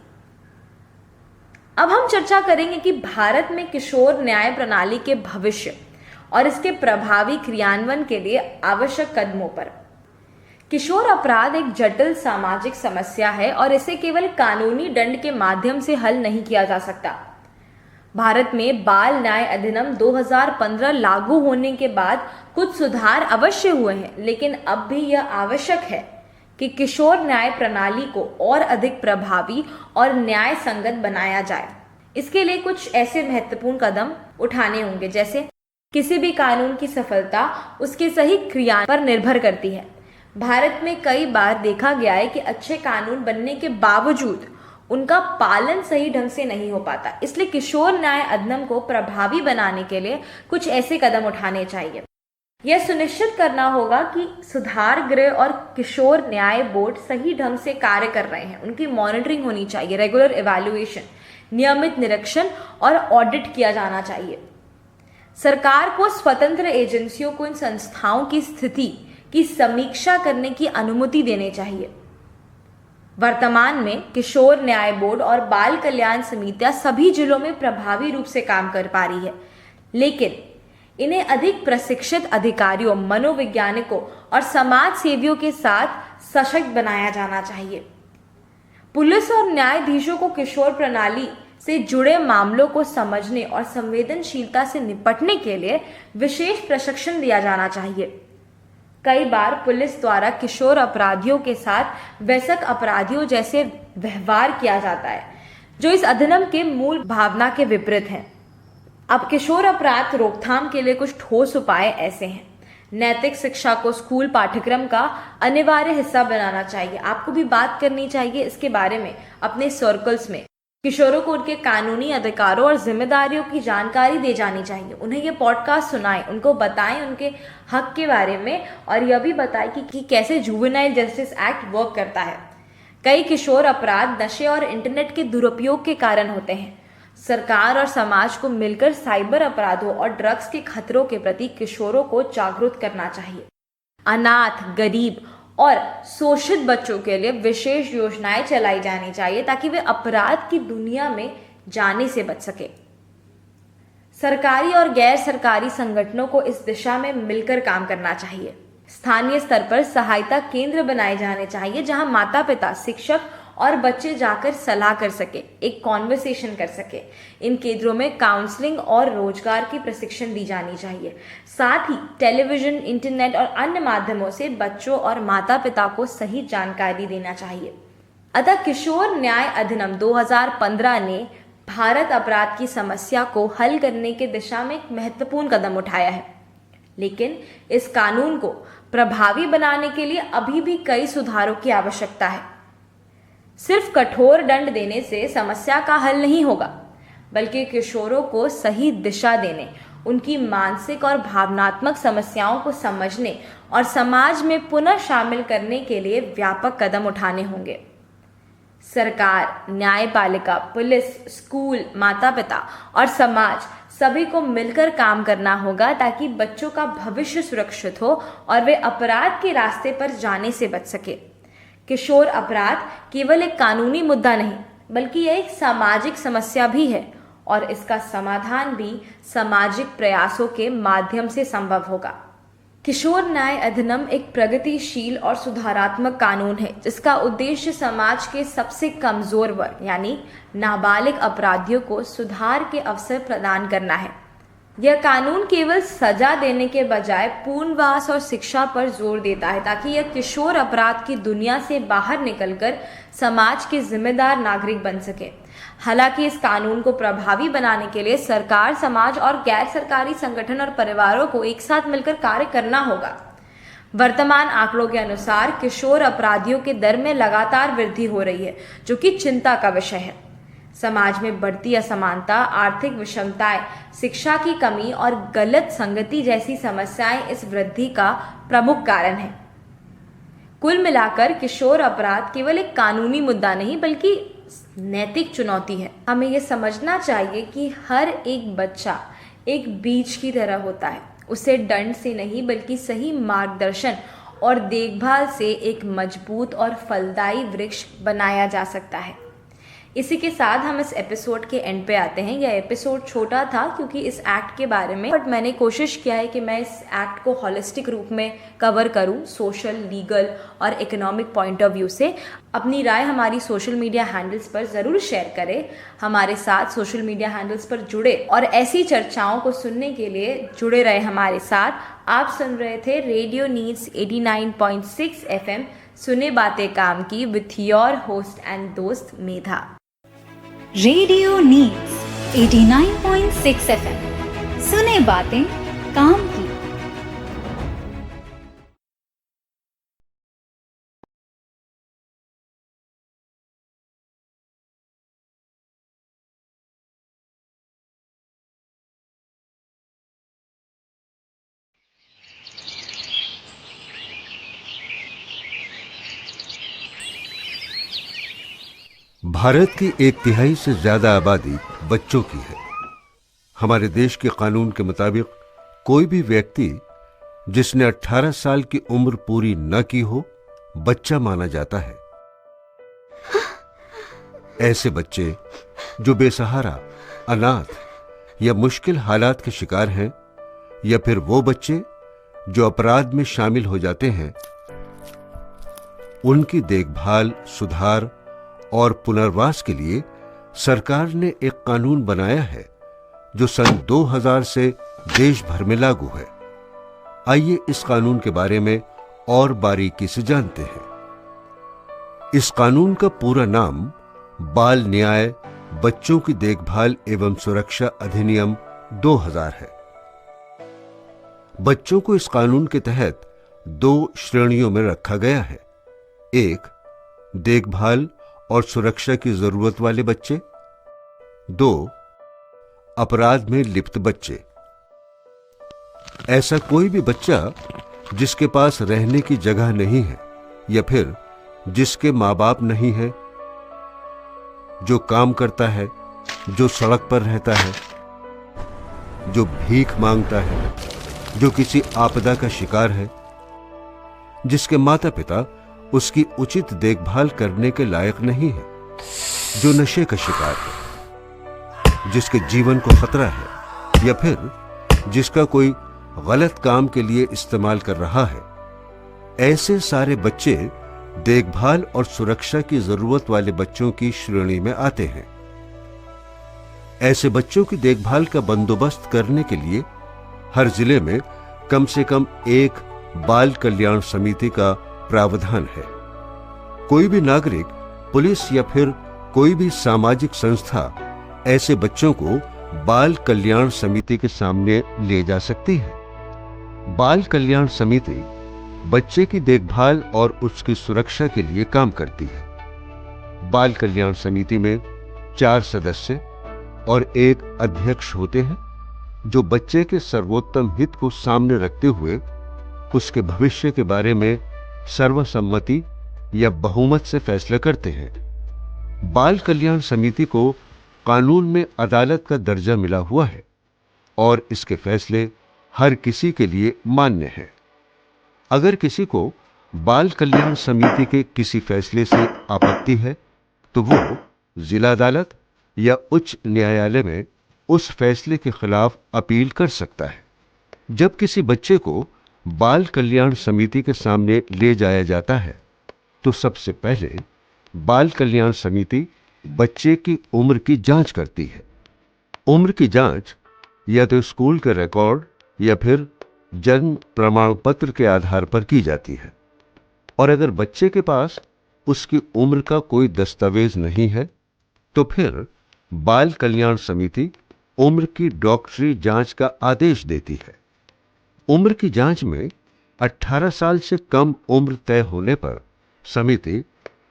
अब हम चर्चा करेंगे कि भारत में किशोर न्याय प्रणाली के भविष्य और इसके प्रभावी क्रियान्वयन के लिए आवश्यक कदमों पर। किशोर अपराध एक जटिल सामाजिक समस्या है और इसे केवल कानूनी दंड के माध्यम से हल नहीं किया जा सकता। भारत में बाल न्याय अधिनियम 2015 लागू होने के बाद कुछ सुधार अवश्य हुए हैं, लेकिन अब भी यह आवश्यक है कि किशोर न्याय प्रणाली को और अधिक प्रभावी और न्याय संगत बनाया जाए। इसके लिए कुछ ऐसे महत्वपूर्ण कदम उठाने होंगे, जैसे किसी भी कानून की सफलता उसके सही क्रियान्वयन पर निर्भर करती है। भारत में कई बार देखा गया है कि अच्छे कानून बनने के बावजूद उनका पालन सही ढंग से नहीं हो पाता। इसलिए किशोर न्याय अधिनियम को प्रभावी बनाने के लिए कुछ ऐसे कदम उठाने चाहिए। यह सुनिश्चित करना होगा कि सुधार गृह और किशोर न्याय बोर्ड सही ढंग से कार्य कर रहे हैं। उनकी मॉनिटरिंग होनी चाहिए, रेगुलर इवैल्यूएशन, नियमित निरीक्षण और ऑडिट किया जाना चाहिए। सरकार को स्वतंत्र एजेंसियों को इन संस्थाओं की स्थिति की समीक्षा करने की अनुमति देनी चाहिए। वर्तमान में किशोर न्याय बोर्ड और बाल कल्याण समितियां सभी जिलों में प्रभावी रूप से काम कर पा रही है, लेकिन इन्हें अधिक प्रशिक्षित अधिकारियों, मनोवैज्ञानिकों और समाज सेवियों के साथ सशक्त बनाया जाना चाहिए। पुलिस और न्यायाधीशों को किशोर प्रणाली से जुड़े मामलों को समझने और संवेदनशीलता से निपटने के लिए विशेष प्रशिक्षण दिया जाना चाहिए। कई बार पुलिस द्वारा किशोर अपराधियों के साथ वयस्क अपराधियों जैसे व्यवहार किया जाता है, जो इस अधिनियम के मूल भावना के विपरीत है। अब किशोर अपराध रोकथाम के लिए कुछ ठोस उपाय ऐसे हैं। नैतिक शिक्षा को स्कूल पाठ्यक्रम का अनिवार्य हिस्सा बनाना चाहिए। आपको भी बात करनी चाहिए इसके बारे में अपने सर्कल्स में। किशोरों को उनके कानूनी अधिकारों और जिम्मेदारियों की जानकारी दे जानी चाहिए। उन्हें ये पॉडकास्ट सुनाएं, उनको बताएं उनके हक के बारे में, और यह भी बताएं कि कैसे जुवेनाइल जस्टिस एक्ट वर्क करता है। कई किशोर अपराध नशे और इंटरनेट के दुरुपयोग के कारण होते हैं। सरकार और समाज को मिलकर साइबर अपराधों और ड्रग्स के खतरों के प्रति किशोरों को जागरूक करना चाहिए। अनाथ, गरीब और शोषित बच्चों के लिए विशेष योजनाएं चलाई जानी चाहिए ताकि वे अपराध की दुनिया में जाने से बच सके। सरकारी और गैर सरकारी संगठनों को इस दिशा में मिलकर काम करना चाहिए। स्थानीय स्तर पर सहायता केंद्र बनाए जाने चाहिए जहां माता पिता, शिक्षक और बच्चे जाकर सलाह कर सके, एक कॉन्वर्सेशन कर सके। इन केंद्रों में काउंसलिंग और रोजगार की प्रशिक्षण दी जानी चाहिए। साथ ही टेलीविजन, इंटरनेट और अन्य माध्यमों से बच्चों और माता पिता को सही जानकारी देना चाहिए। अतः किशोर न्याय अधिनियम 2015 ने भारत अपराध की समस्या को हल करने की दिशा में एक महत्वपूर्ण कदम उठाया है, लेकिन इस कानून को प्रभावी बनाने के लिए अभी भी कई सुधारों की आवश्यकता है। सिर्फ कठोर दंड देने से समस्या का हल नहीं होगा, बल्कि किशोरों को सही दिशा देने, उनकी मानसिक और भावनात्मक समस्याओं को समझने और समाज में पुनः शामिल करने के लिए व्यापक कदम उठाने होंगे। सरकार, न्यायपालिका, पुलिस, स्कूल, माता पिता और समाज सभी को मिलकर काम करना होगा ताकि बच्चों का भविष्य सुरक्षित हो और वे अपराध के रास्ते पर जाने से बच सके। किशोर अपराध केवल एक कानूनी मुद्दा नहीं, बल्कि यह एक सामाजिक समस्या भी है और इसका समाधान भी सामाजिक प्रयासों के माध्यम से संभव होगा। किशोर न्याय अधिनियम एक प्रगतिशील और सुधारात्मक कानून है जिसका उद्देश्य समाज के सबसे कमजोर वर्ग यानी नाबालिग अपराधियों को सुधार के अवसर प्रदान करना है। यह कानून केवल सजा देने के बजाय पुनर्वास और शिक्षा पर जोर देता है ताकि यह किशोर अपराध की दुनिया से बाहर निकलकर समाज के जिम्मेदार नागरिक बन सके। हालांकि इस कानून को प्रभावी बनाने के लिए सरकार, समाज और गैर सरकारी संगठन और परिवारों को एक साथ मिलकर कार्य करना होगा। वर्तमान आंकड़ों के अनुसार किशोर अपराधियों के दर में लगातार वृद्धि हो रही है, जो कि चिंता का विषय है। समाज में बढ़ती असमानता, आर्थिक विषमताएं, शिक्षा की कमी और गलत संगति जैसी समस्याएं इस वृद्धि का प्रमुख कारण है। कुल मिलाकर किशोर अपराध केवल एक कानूनी मुद्दा नहीं बल्कि नैतिक चुनौती है। हमें यह समझना चाहिए कि हर एक बच्चा एक बीज की तरह होता है। उसे दंड से नहीं बल्कि सही मार्गदर्शन और देखभाल से एक मजबूत और फलदायी वृक्ष बनाया जा सकता है। इसी के साथ हम इस एपिसोड के एंड पे आते हैं। यह एपिसोड छोटा था क्योंकि इस एक्ट के बारे में, बट मैंने कोशिश किया है कि मैं इस एक्ट को होलिस्टिक रूप में कवर करूं, सोशल, लीगल और इकोनॉमिक पॉइंट ऑफ व्यू से। अपनी राय हमारी सोशल मीडिया हैंडल्स पर ज़रूर शेयर करें। हमारे साथ सोशल मीडिया हैंडल्स पर जुड़े और ऐसी चर्चाओं को सुनने के लिए जुड़े रहे हमारे साथ। आप सुन रहे थे रेडियो नीड्स 89.6 FM सुने बातें काम की विथ योर होस्ट एंड दोस्त मेधा। रेडियो नीड्स 89.6 FM सुने बातें काम की। भारत की 1/3 से ज्यादा आबादी बच्चों की है। हमारे देश के कानून के मुताबिक कोई भी व्यक्ति जिसने 18 साल की उम्र पूरी न की हो, बच्चा माना जाता है। ऐसे बच्चे जो बेसहारा, अनाथ या मुश्किल हालात के शिकार हैं, या फिर वो बच्चे जो अपराध में शामिल हो जाते हैं, उनकी देखभाल, सुधार और पुनर्वास के लिए सरकार ने एक कानून बनाया है जो सन 2000 से देश भर में लागू है। आइए इस कानून के बारे में और बारीकी से जानते हैं। इस कानून का पूरा नाम बाल न्याय, बच्चों की देखभाल एवं सुरक्षा अधिनियम 2000 है। बच्चों को इस कानून के तहत 2 श्रेणियों में रखा गया है। एक, देखभाल और सुरक्षा की जरूरत वाले बच्चे। 2, अपराध में लिप्त बच्चे। ऐसा कोई भी बच्चा जिसके पास रहने की जगह नहीं है या फिर जिसके मां बाप नहीं है, जो काम करता है, जो सड़क पर रहता है, जो भीख मांगता है, जो किसी आपदा का शिकार है, जिसके माता पिता उसकी उचित देखभाल करने के लायक नहीं है, जो नशे का शिकार है, जिसके जीवन को खतरा है, या फिर जिसका कोई गलत काम के लिए इस्तेमाल कर रहा है, ऐसे सारे बच्चे देखभाल और सुरक्षा की जरूरत वाले बच्चों की श्रेणी में आते हैं। ऐसे बच्चों की देखभाल का बंदोबस्त करने के लिए हर जिले में कम से कम एक बाल कल्याण समिति का प्रावधान है। कोई भी नागरिक, पुलिस या फिर कोई भी सामाजिक संस्था ऐसे बच्चों को बाल कल्याण समिति के सामने ले जा सकती है। बाल कल्याण समिति बच्चे की देखभाल और उसकी सुरक्षा के लिए काम करती है। बाल कल्याण समिति में 4 सदस्य और एक अध्यक्ष होते हैं, जो बच्चे के सर्वोत्तम हित को सामने रखते हुए उसके भविष्य के बारे में सर्वसम्मति या बहुमत से फैसला करते हैं। बाल कल्याण समिति को कानून में अदालत का दर्जा मिला हुआ है और इसके फैसले हर किसी के लिए मान्य हैं। अगर किसी को बाल कल्याण समिति के किसी फैसले से आपत्ति है तो वो जिला अदालत या उच्च न्यायालय में उस फैसले के खिलाफ अपील कर सकता है। जब किसी बच्चे को बाल कल्याण समिति के सामने ले जाया जाता है तो सबसे पहले बाल कल्याण समिति बच्चे की उम्र की जांच करती है। उम्र की जांच या तो स्कूल के रिकॉर्ड या फिर जन्म प्रमाण पत्र के आधार पर की जाती है, और अगर बच्चे के पास उसकी उम्र का कोई दस्तावेज नहीं है तो फिर बाल कल्याण समिति उम्र की डॉक्टरी जांच का आदेश देती है। उम्र की जांच में 18 साल से कम उम्र तय होने पर समिति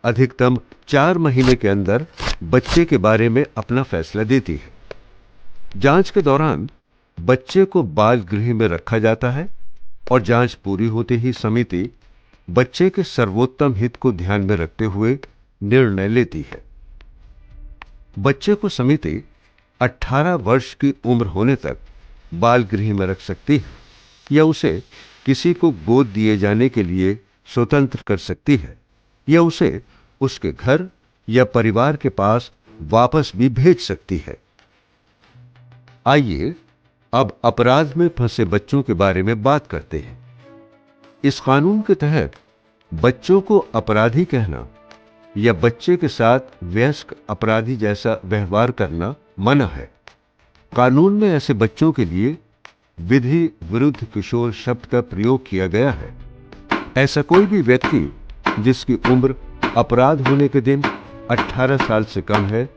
अधिकतम 4 महीने के अंदर बच्चे के बारे में अपना फैसला देती है। जांच के दौरान बच्चे को बाल गृह में रखा जाता है और जांच पूरी होते ही समिति बच्चे के सर्वोत्तम हित को ध्यान में रखते हुए निर्णय लेती है। बच्चे को समिति 18 वर्ष की उम्र होने तक बाल गृह में रख सकती है या उसे किसी को गोद दिए जाने के लिए स्वतंत्र कर सकती है या उसे उसके घर या परिवार के पास वापस भी भेज सकती है। आइए अब अपराध में फंसे बच्चों के बारे में बात करते हैं। इस कानून के तहत बच्चों को अपराधी कहना या बच्चे के साथ वयस्क अपराधी जैसा व्यवहार करना मना है। कानून में ऐसे बच्चों के लिए विधि विरुद्ध किशोर शब्द का प्रयोग किया गया है। ऐसा कोई भी व्यक्ति जिसकी उम्र अपराध होने के दिन 18 साल से कम है,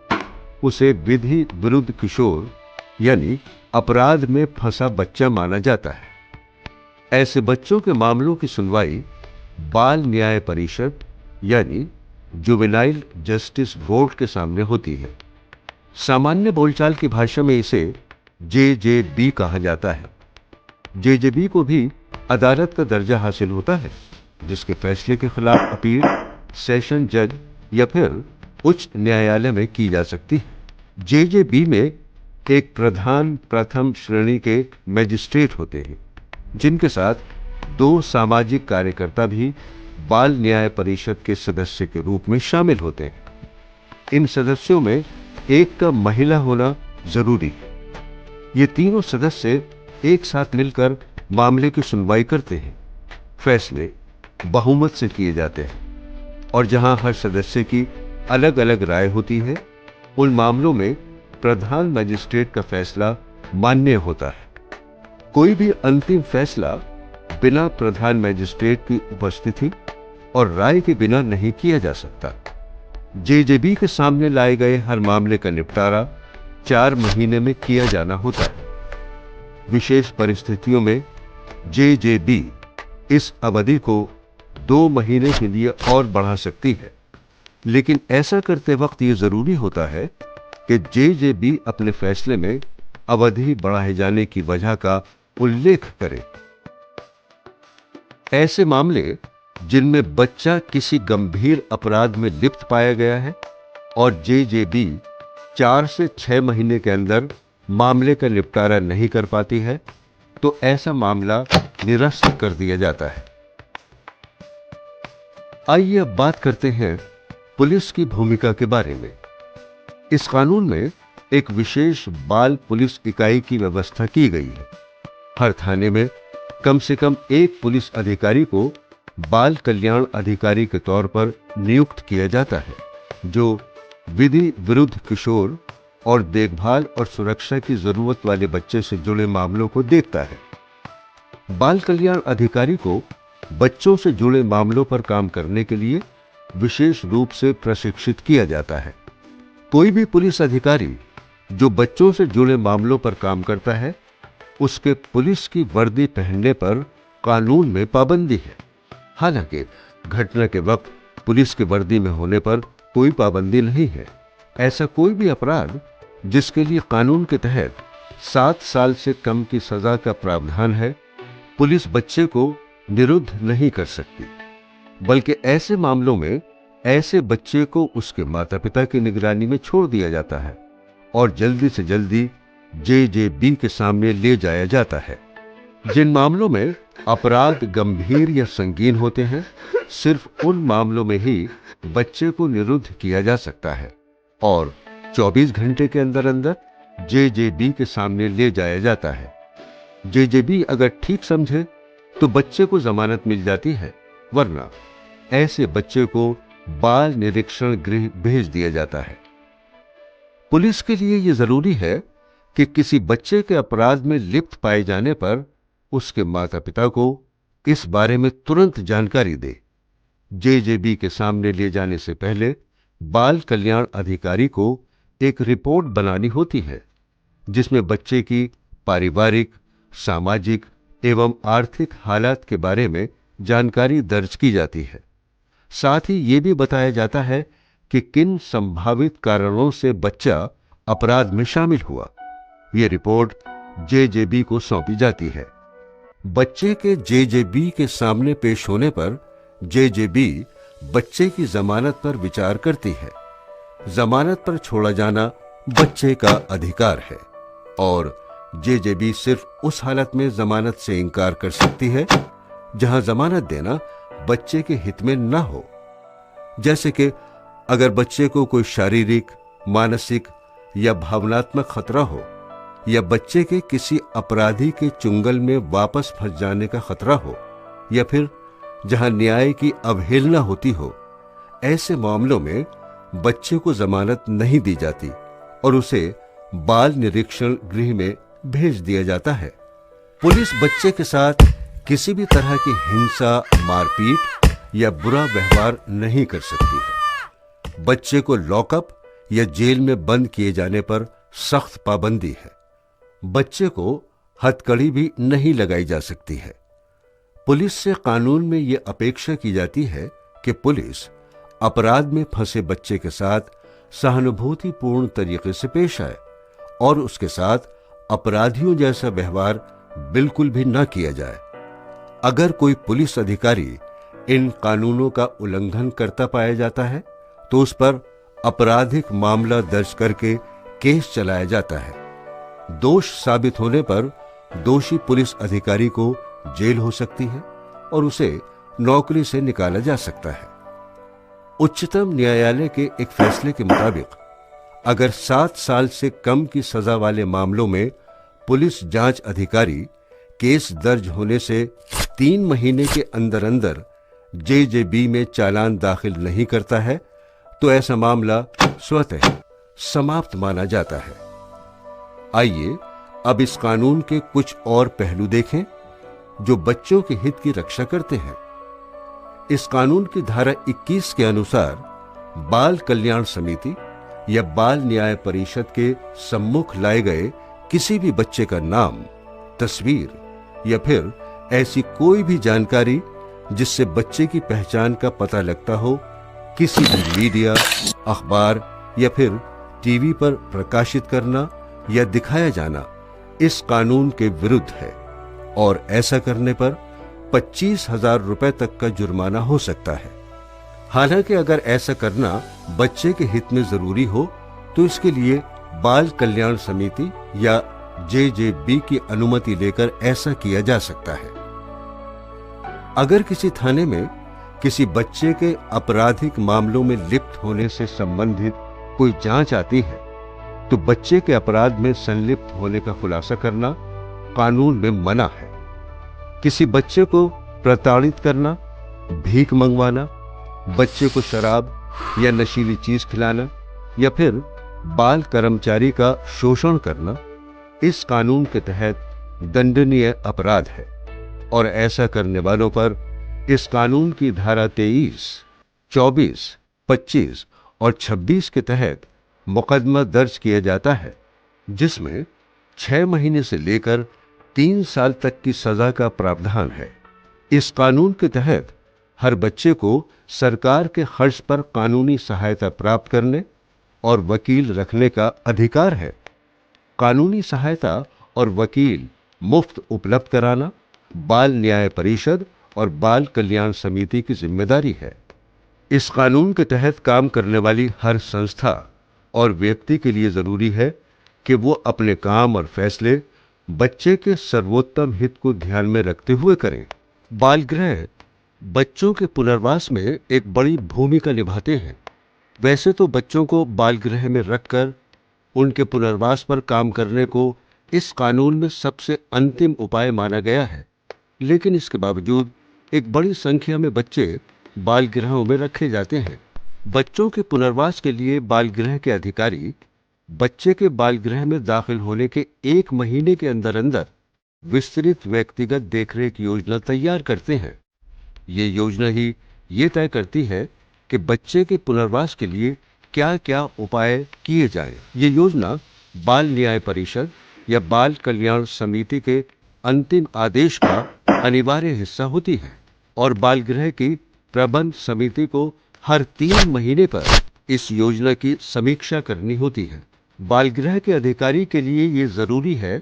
उसे विधि विरुद्ध किशोर यानी अपराध में फंसा बच्चा माना जाता है। ऐसे बच्चों के मामलों की सुनवाई बाल न्याय परिषद यानी जुवेनाइल जस्टिस बोर्ड के सामने होती है। सामान्य बोलचाल की भाषा में इसे JJB कहा जाता है। JJB को भी अदालत का दर्जा हासिल होता है, जिसके फैसले के खिलाफ अपील सेशन जज या फिर उच्च न्यायालय में की जा सकती है। JJB में एक प्रधान प्रथम श्रेणी के मजिस्ट्रेट होते हैं, जिनके साथ 2 सामाजिक कार्यकर्ता भी बाल न्याय परिषद के सदस्य के रूप में शामिल होते हैं। इन सदस्यों में एक का महिला होना जरूरी है। ये तीनों सदस्य एक साथ मिलकर मामले की सुनवाई करते हैं। फैसले बहुमत से किए जाते हैं और जहां हर सदस्य की अलग अलग राय होती है, उन मामलों में प्रधान मजिस्ट्रेट का फैसला मान्य होता है। कोई भी अंतिम फैसला बिना प्रधान मजिस्ट्रेट की उपस्थिति और राय के बिना नहीं किया जा सकता। JJB के सामने लाए गए हर मामले का निपटारा 4 महीने में किया जाना होता है। विशेष परिस्थितियों में JJB इस अवधि को 2 महीने के लिए और बढ़ा सकती है, लेकिन ऐसा करते वक्त ये जरूरी होता है कि JJB अपने फैसले में अवधि बढ़ाए जाने की वजह का उल्लेख करे। ऐसे मामले जिनमें बच्चा किसी गंभीर अपराध में लिप्त पाया गया है और JJB 4 से 6 महीने के अंदर मामले का निपटारा नहीं कर पाती है, तो ऐसा मामला निरस्त कर दिया जाता है। आइए अब बात करते हैं पुलिस की भूमिका के बारे में। इस कानून में एक विशेष बाल पुलिस इकाई की व्यवस्था की गई है। हर थाने में कम से कम एक पुलिस अधिकारी को बाल कल्याण अधिकारी के तौर पर नियुक्त किया जाता है, जो विधि विरुद्ध किशोर और देखभाल और सुरक्षा की जरूरत वाले बच्चे से जुड़े मामलों को देखता है। बाल कल्याण अधिकारी को बच्चों से जुड़े मामलों पर काम करने के लिए विशेष रूप से प्रशिक्षित किया जाता है। कोई भी पुलिस अधिकारी जो बच्चों से जुड़े मामलों पर काम करता है, उसके पुलिस की वर्दी पहनने पर कानून में पाबंदी है। हालांकि घटना के वक्त पुलिस की वर्दी में होने पर कोई पाबंदी नहीं है। ऐसा कोई भी अपराध जिसके लिए कानून के तहत 7 साल से कम की सजा का प्रावधान है, पुलिस बच्चे को निरुद्ध नहीं कर सकती, बल्कि ऐसे मामलों में ऐसे बच्चे को उसके माता पिता की निगरानी में छोड़ दिया जाता है और जल्दी से जल्दी जेजेबी के सामने ले जाया जाता है। जिन मामलों में अपराध गंभीर या संगीन होते हैं, सिर्फ उन मामलों में ही बच्चे को निरुद्ध किया जा सकता है और 24 घंटे के अंदर अंदर जेजेबी के सामने ले जाया जाता है। जेजेबी अगर ठीक समझे तो बच्चे को जमानत मिल जाती है, वरना ऐसे बच्चे को बाल निरीक्षण गृह भेज दिया जाता है। पुलिस के लिए यह जरूरी है कि किसी बच्चे के अपराध में लिप्त पाए जाने पर उसके माता पिता को इस बारे में तुरंत जानकारी दे। जेजेबी के सामने ले जाने से पहले बाल कल्याण अधिकारी को एक रिपोर्ट बनानी होती है, जिसमें बच्चे की पारिवारिक, सामाजिक एवं आर्थिक हालात के बारे में जानकारी दर्ज की जाती है। साथ ही ये भी बताया जाता है कि किन संभावित कारणों से बच्चा अपराध में शामिल हुआ। यह रिपोर्ट जेजेबी को सौंपी जाती है। बच्चे के जेजेबी के सामने पेश होने पर जेजेबी बच्चे की जमानत पर विचार करती है। जमानत पर छोड़ा जाना बच्चे का अधिकार है और जेजेबी सिर्फ उस हालत में जमानत से इनकार कर सकती है जहां जमानत देना बच्चे के हित में न हो। जैसे कि अगर बच्चे को कोई शारीरिक, मानसिक या भावनात्मक खतरा हो, या बच्चे के किसी अपराधी के चुंगल में वापस फंस जाने का खतरा हो, या फिर जहां न्याय की अवहेलना होती हो, ऐसे मामलों में बच्चे को जमानत नहीं दी जाती और उसे बाल निरीक्षण गृह में भेज दिया जाता है। पुलिस बच्चे के साथ किसी भी तरह की हिंसा, मारपीट या बुरा व्यवहार नहीं कर सकती है। बच्चे को लॉकअप या जेल में बंद किए जाने पर सख्त पाबंदी है। बच्चे को हथकड़ी भी नहीं लगाई जा सकती है। पुलिस से कानून में यह अपेक्षा की जाती है कि पुलिस अपराध में फंसे बच्चे के साथ सहानुभूतिपूर्ण तरीके से पेश आए और उसके साथ अपराधियों जैसा व्यवहार बिल्कुल भी न किया जाए। अगर कोई पुलिस अधिकारी इन कानूनों का उल्लंघन करता पाया जाता है तो उस पर आपराधिक मामला दर्ज करके केस चलाया जाता है। दोष साबित होने पर दोषी पुलिस अधिकारी को जेल हो सकती है और उसे नौकरी से निकाला जा सकता है। उच्चतम न्यायालय के एक फैसले के मुताबिक अगर 7 साल से कम की सजा वाले मामलों में पुलिस जांच अधिकारी केस दर्ज होने से 3 महीने के अंदर अंदर जेजेबी में चालान दाखिल नहीं करता है तो ऐसा मामला स्वतः समाप्त माना जाता है। आइए अब इस कानून के कुछ और पहलू देखें जो बच्चों के हित की रक्षा करते हैं। इस कानून की धारा 21 के अनुसार बाल कल्याण समिति या बाल न्याय परिषद के सम्मुख लाए गए किसी भी बच्चे का नाम, तस्वीर या फिर ऐसी कोई भी जानकारी जिससे बच्चे की पहचान का पता लगता हो, किसी भी मीडिया, अखबार या फिर टीवी पर प्रकाशित करना या दिखाया जाना इस कानून के विरुद्ध है और ऐसा करने पर 25,000 रुपए तक का जुर्माना हो सकता है। हालांकि अगर ऐसा करना बच्चे के हित में जरूरी हो तो इसके लिए बाल कल्याण समिति या जेजेबी की अनुमति लेकर ऐसा किया जा सकता है। अगर किसी थाने में किसी बच्चे के आपराधिक मामलों में लिप्त होने से संबंधित कोई जांच आती है तो बच्चे के अपराध में संलिप्त होने का खुलासा करना कानून में मना है। किसी बच्चे को प्रताड़ित करना भीख मंगवाना, बच्चे को शराब या नशीली चीज खिलाना या फिर बाल कर्मचारी का शोषण करना इस कानून के तहत दंडनीय अपराध है और ऐसा करने वालों पर इस कानून की धारा 23, 24, 25 और 26 के तहत मुकदमा दर्ज किया जाता है, जिसमें 6 महीने से लेकर 3 साल तक की सजा का प्रावधान है। इस कानून के तहत हर बच्चे को सरकार के खर्च पर कानूनी सहायता प्राप्त करने और वकील रखने का अधिकार है। कानूनी सहायता और वकील मुफ्त उपलब्ध कराना बाल न्याय परिषद और बाल कल्याण समिति की जिम्मेदारी है। इस कानून के तहत काम करने वाली हर संस्था और व्यक्ति के लिए जरूरी है कि वो अपने काम और फैसले बच्चे के सर्वोत्तम हित को ध्यान में रखते हुए करें। बाल गृह बच्चों के पुनर्वास में एक बड़ी भूमिका निभाते हैं। वैसे तो बच्चों को बाल गृह में रखकर उनके पुनर्वास पर काम करने को इस कानून में सबसे अंतिम उपाय माना गया है, लेकिन इसके बावजूद एक बड़ी संख्या में बच्चे बाल गृहों में रखे जाते हैं। बच्चों के पुनर्वास के लिए बाल गृह के अधिकारी बच्चे के बाल गृह में दाखिल होने के 1 महीने के अंदर अंदर विस्तृत व्यक्तिगत देखरेख योजना तैयार करते हैं। ये योजना ही ये तय करती है कि बच्चे के पुनर्वास के लिए क्या क्या उपाय किए जाएं। ये योजना बाल न्याय परिषद या बाल कल्याण समिति के अंतिम आदेश का अनिवार्य हिस्सा होती है और बाल गृह की प्रबंध समिति को हर 3 महीने पर इस योजना की समीक्षा करनी होती है। बाल गृह के अधिकारी के लिए ये जरूरी है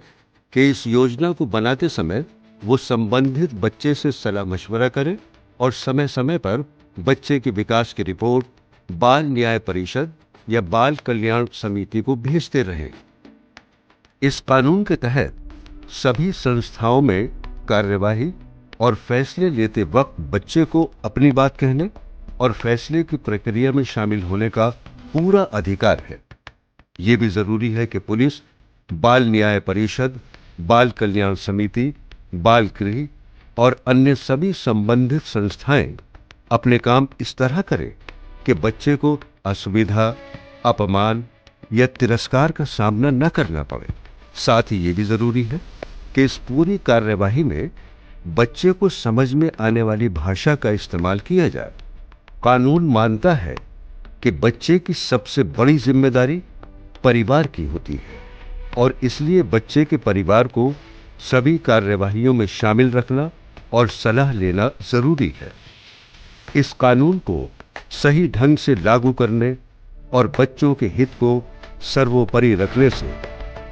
कि इस योजना को बनाते समय वो संबंधित बच्चे से सलाह मशवरा करें और समय समय पर बच्चे के विकास की रिपोर्ट बाल न्याय परिषद या बाल कल्याण समिति को भेजते रहें। इस कानून के तहत सभी संस्थाओं में कार्यवाही और फैसले लेते वक्त बच्चे को अपनी बात कहने और फैसले की प्रक्रिया में शामिल होने का पूरा अधिकार है। ये भी जरूरी है कि पुलिस, बाल न्याय परिषद, बाल कल्याण समिति, बाल गृह और अन्य सभी संबंधित संस्थाएं अपने काम इस तरह करें कि बच्चे को असुविधा, अपमान या तिरस्कार का सामना न करना पड़े। साथ ही ये भी जरूरी है कि इस पूरी कार्यवाही में बच्चे को समझ में आने वाली भाषा का इस्तेमाल किया जाए। कानून मानता है कि बच्चे की सबसे बड़ी जिम्मेदारी परिवार की होती है और इसलिए बच्चे के परिवार को सभी कार्यवाहियों में शामिल रखना और सलाह लेना जरूरी है। इस कानून को सही ढंग से लागू करने और बच्चों के हित को सर्वोपरि रखने से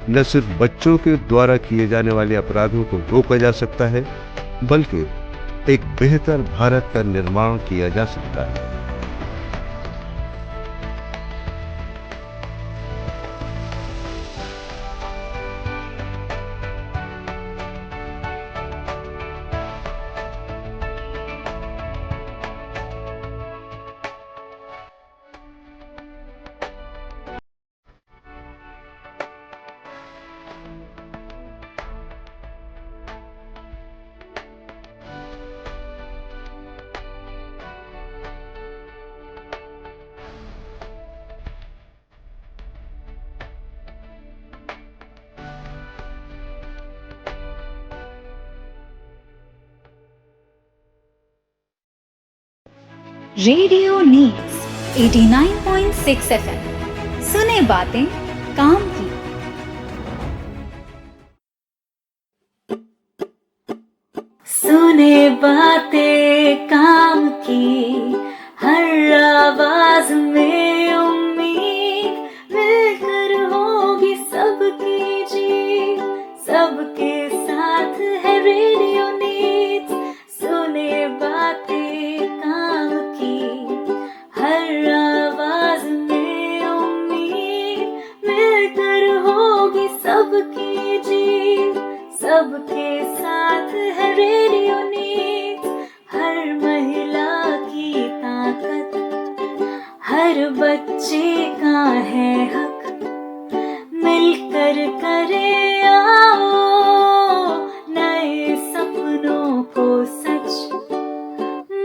न सिर्फ बच्चों के द्वारा किए जाने वाले अपराधों को रोका जा सकता है, बल्कि एक बेहतर भारत का निर्माण किया जा सकता है। रेडियो नीड्स 89.6 FM सुने बातें काम की। सुने बातें काम की, हर आवाज में उम्मीद, मिलकर होगी सबकी जीत, सबके साथ है रेडियो नीड्स। सुने बातें काम की, हर आवाज में उम्मीद, मिलकर होगी सबकी जीत, सबके साथ है रेडियो नीड्स। हर महिला की ताकत, हर बच्चे का है हक, मिलकर करे आओ नए सपनों को सच।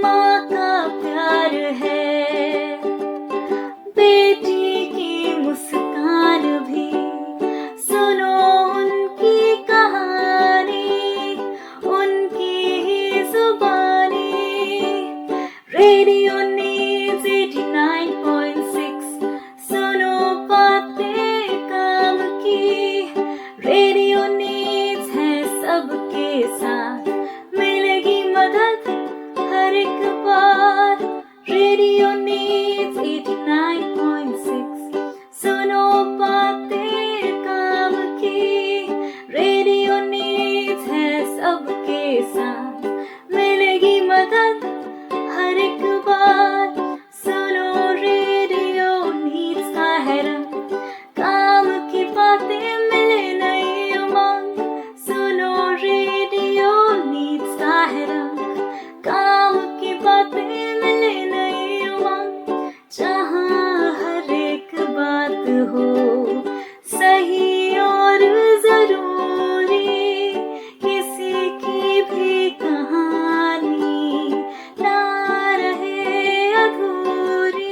माँ साथ मिलेगी मदद हर एक बार। सुनो रेडियो नीड्स का है रंग, काम की बातें मिले नई उमंग। सुनो रेडियो नीड्स का है रंग, काम की बातें मिले नई उमंग। जहाँ हर एक बात हो सही और जरूरी, किसी की भी कहानी ना रहे अधूरी।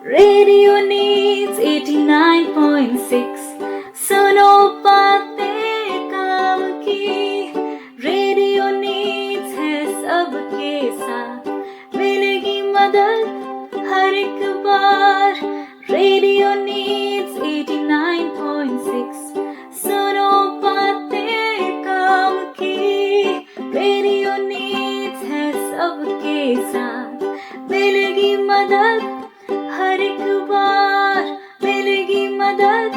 रेडियो नीड्स 89.6, सुनो बातें काम की। रेडियो नीड्स है सबके साथ मिलेगी मदद हर एक बार। रेडियो नीड्स 89.6, सुनो बातें काम की। रेडियो नीड्स है सबके साथ मिलेगी मदद हर एक बार। मिलेगी मदद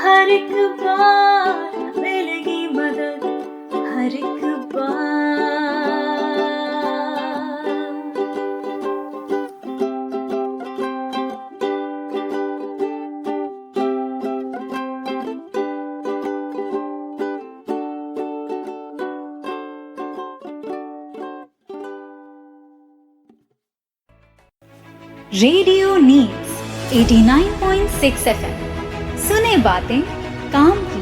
हर एक बार, मिलेगी मदद हर एक बार। रेडियो नीड्स 89.6 FM, सुने बातें काम की।